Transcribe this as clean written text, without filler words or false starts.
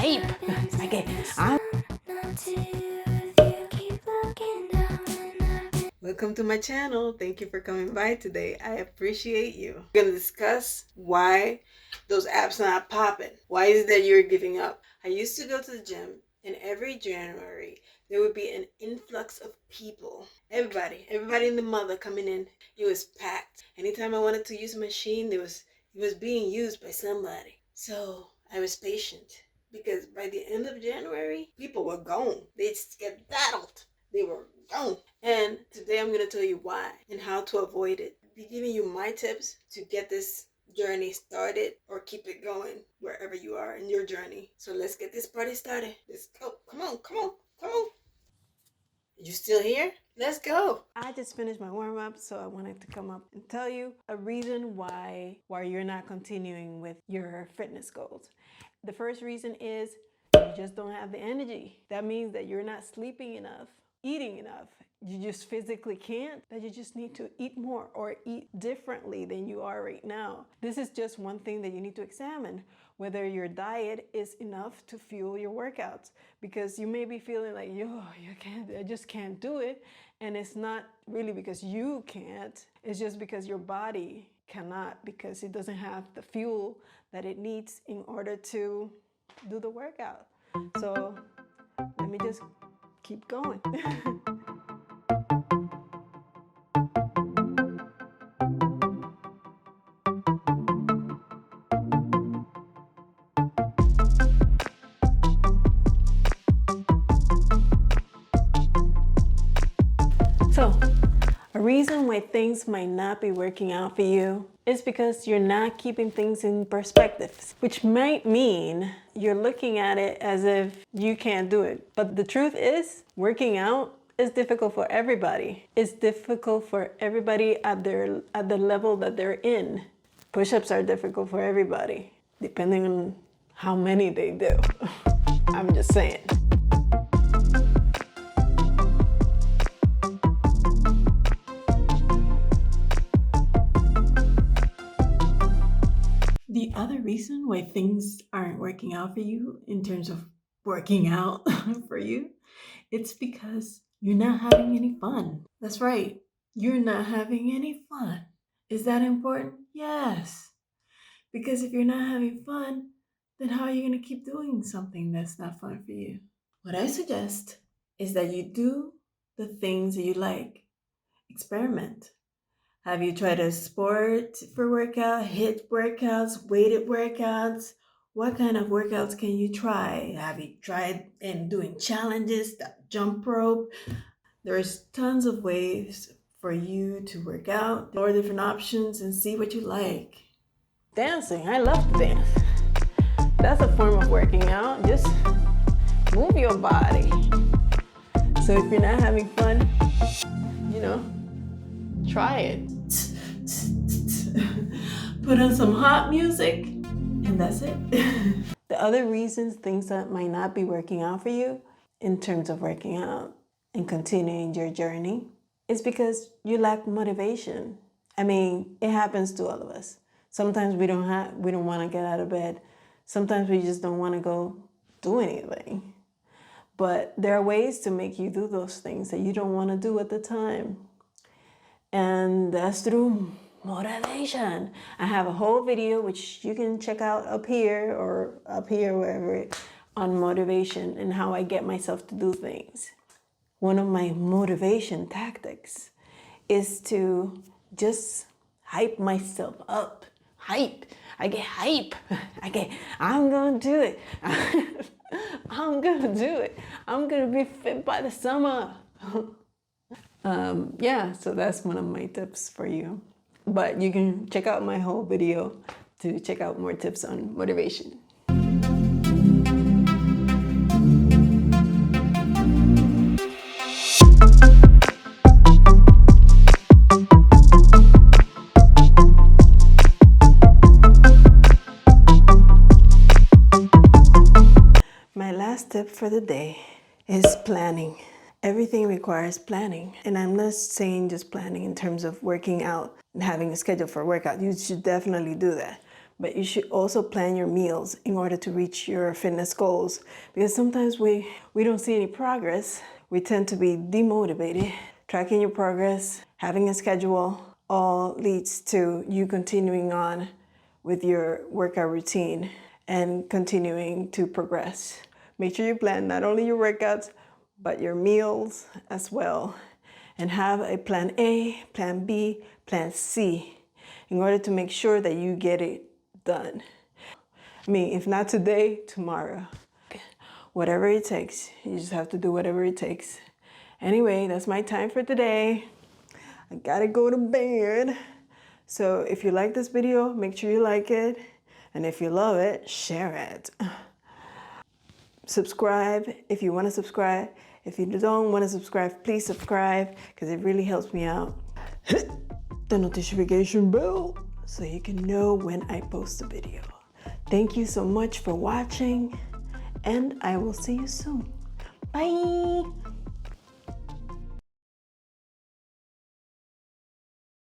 hype. Okay, I'm Welcome to my channel. Thank you for coming by today. I appreciate you. We're going to discuss why those abs are not popping. Why is it that you're giving up? I used to go to the gym, and every January there would be an influx of people. Everybody in the mother coming in. It was packed. Anytime I wanted to use a machine, it was being used by somebody. So I was patient because by the end of January, people were gone. They skedaddled. They were gone. And today I'm going to tell you why and how to avoid it. I'll be giving you my tips to get this journey started or keep it going wherever you are in your journey. So let's get this party started. Let's go. Come on. You still here? Let's go. I just finished my warm-up, so I wanted to come up and tell you a reason why you're not continuing with your fitness goals. The first reason is you just don't have the energy. That means that you're not sleeping enough, eating enough. You just physically can't, that you just need to eat more or eat differently than you are right now. This is just one thing that you need to examine, whether your diet is enough to fuel your workouts, because you may be feeling like, I just can't do it. And it's not really because you can't, it's just because your body cannot, because it doesn't have the fuel that it needs in order to do the workout. So let me just keep going. So, a reason why things might not be working out for you is because you're not keeping things in perspective, which might mean you're looking at it as if you can't do it. But the truth is, working out is difficult for everybody. It's difficult for everybody at the level that they're in. Push-ups are difficult for everybody, depending on how many they do. I'm just saying. The other reason why things aren't working out for you in terms of working out for you, it's because you're not having any fun. That's right. You're not having any fun. Is that important? Yes. Because if you're not having fun, then how are you going to keep doing something that's not fun for you? What I suggest is that you do the things that you like. Experiment. Have you tried a sport for workout, HIIT workouts, weighted workouts? What kind of workouts can you try? Have you tried doing challenges, jump rope? There's tons of ways for you to work out, explore different options and see what you like. Dancing, I love to dance. That's a form of working out. Just move your body. So if you're not having fun, try it. Put on some hot music, and that's it. The other reasons things that might not be working out for you in terms of working out and continuing your journey is because you lack motivation. I mean, it happens to all of us. Sometimes we don't want to get out of bed. Sometimes we just don't want to go do anything. But there are ways to make you do those things that you don't want to do at the time. And that's through motivation. I have a whole video which you can check out up here or up here, wherever, on motivation and how I get myself to do things. One of my motivation tactics is to just hype myself up. Hype. I get hype. I'm gonna do it. I'm gonna do it. I'm gonna be fit by the summer. So that's one of my tips for you. But you can check out my whole video to check out more tips on motivation. My last tip for the day is planning. Everything requires planning. And I'm not saying just planning in terms of working out and having a schedule for a workout. You should definitely do that. But you should also plan your meals in order to reach your fitness goals, because sometimes we don't see any progress. We tend to be demotivated. Tracking your progress, having a schedule, all leads to you continuing on with your workout routine and continuing to progress. Make sure you plan not only your workouts, but your meals as well. And have a plan A, plan B, plan C in order to make sure that you get it done. I mean, if not today, tomorrow. Whatever it takes. You just have to do whatever it takes. Anyway, that's my time for today. I gotta go to bed. So if you like this video, make sure you like it. And if you love it, share it. Subscribe if you want to subscribe. If you don't want to subscribe, please subscribe, because it really helps me out. Hit the notification bell so you can know when I post a video. Thank you so much for watching, and I will see you soon. Bye.